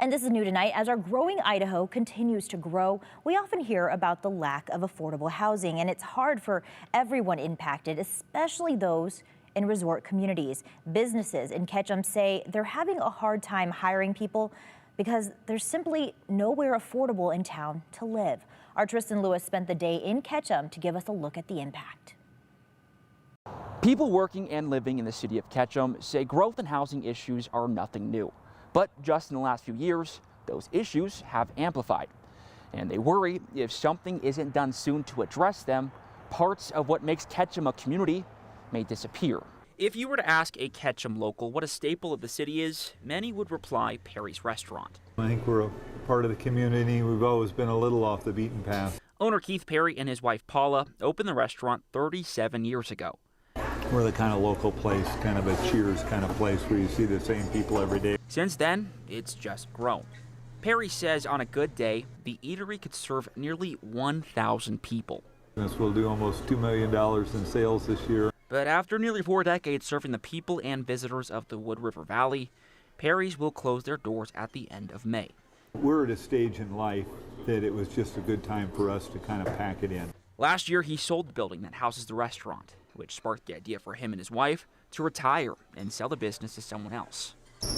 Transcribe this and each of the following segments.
And this is new tonight. As our growing Idaho continues to grow, we often hear about the lack of affordable housing, and it's hard for everyone impacted, especially those in resort communities. Businesses in Ketchum say they're having a hard time hiring people because there's simply nowhere affordable in town to live. Our Tristan Lewis spent the day in Ketchum to give us a look at the impact. People working and living in the city of Ketchum say growth and housing issues are nothing new. But just in the last few years, those issues have amplified. And they worry if something isn't done soon to address them, parts of what makes Ketchum a community may disappear. If you were to ask a Ketchum local what a staple of the city is, many would reply Perry's Restaurant. I think we're a part of the community. We've always been a little off the beaten path. Owner Keith Perry and his wife Paula opened the restaurant 37 years ago. We're the kind of local place, kind of a Cheers kind of place where you see the same people every day. Since then, it's just grown. Perry says on a good day, the eatery could serve nearly 1,000 people. This will do almost $2 million in sales this year. But after nearly 4 decades serving the people and visitors of the Wood River Valley, Perry's will close their doors at the end of May. We're at a stage in life that it was just a good time for us to kind of pack it in. Last year, he sold the building that houses the restaurant, which sparked the idea for him and his wife to retire and sell the business to someone else.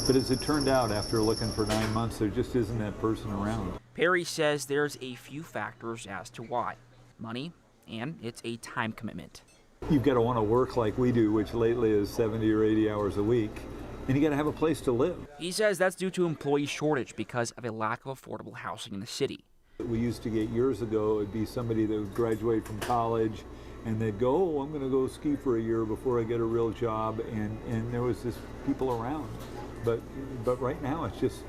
But as it turned out, after looking for 9 months, there just isn't that person around. Perry says there's a few factors as to why. Money, and it's a time commitment. You've got to want to work like we do, which lately is 70 or 80 hours a week, and you got to have a place to live. He says that's due to employee shortage because of a lack of affordable housing in the city. We used to get years ago, it'd be somebody that would graduate from college and they'd go, oh, I'm going to go ski for a year before I get a real job, and there was this people around. But right now it's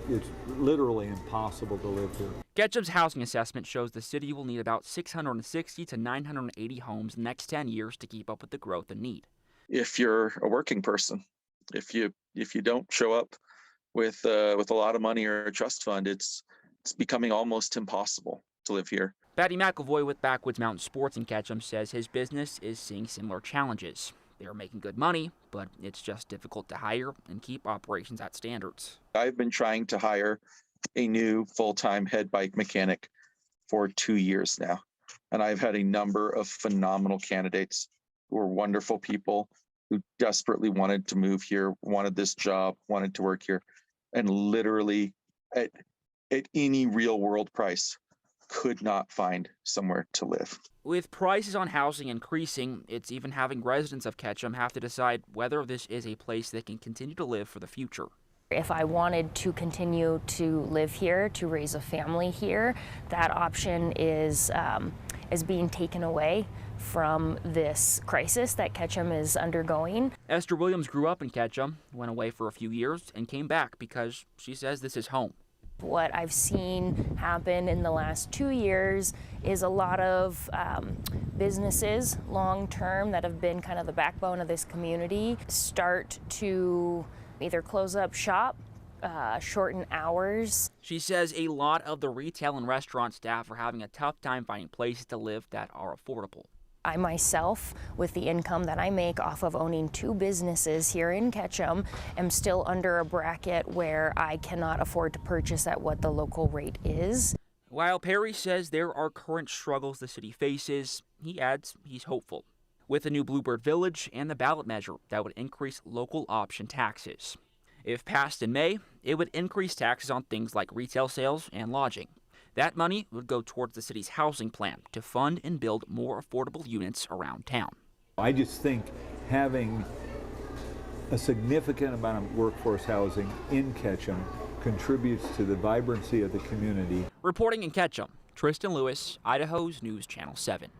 literally impossible to live here. Ketchum's housing assessment shows the city will need about 660 to 980 homes in the next 10 years to keep up with the growth and need. If you're a working person, if you don't show up with a lot of money or a trust fund, it's becoming almost impossible to live here. Patty McEvoy with Backwoods Mountain Sports in Ketchum says his business is seeing similar challenges. They are making good money, but it's just difficult to hire and keep operations at standards. I've been trying to hire a new full-time head bike mechanic for 2 years now, and I've had a number of phenomenal candidates who are wonderful people who desperately wanted to move here, wanted this job, wanted to work here, and literally at any real world price could not find somewhere to live. With prices on housing increasing, it's even having residents of Ketchum have to decide whether this is a place they can continue to live for the future. If I wanted to continue to live here, to raise a family here, that option is being taken away from this crisis that Ketchum is undergoing. Esther Williams grew up in Ketchum, went away for a few years, and came back because she says this is home. What I've seen happen in the last 2 years is a lot of businesses long-term that have been kind of the backbone of this community start to either close up shop, shorten hours. She says a lot of the retail and restaurant staff are having a tough time finding places to live that are affordable. I myself, with the income that I make off of owning 2 businesses here in Ketchum, am still under a bracket where I cannot afford to purchase at what the local rate is. While Perry says there are current struggles the city faces, he adds he's hopeful. With the new Bluebird Village and the ballot measure that would increase local option taxes. If passed in May, it would increase taxes on things like retail sales and lodging. That money would go towards the city's housing plan to fund and build more affordable units around town. I just think having a significant amount of workforce housing in Ketchum contributes to the vibrancy of the community. Reporting in Ketchum, Tristan Lewis, Idaho's News Channel 7.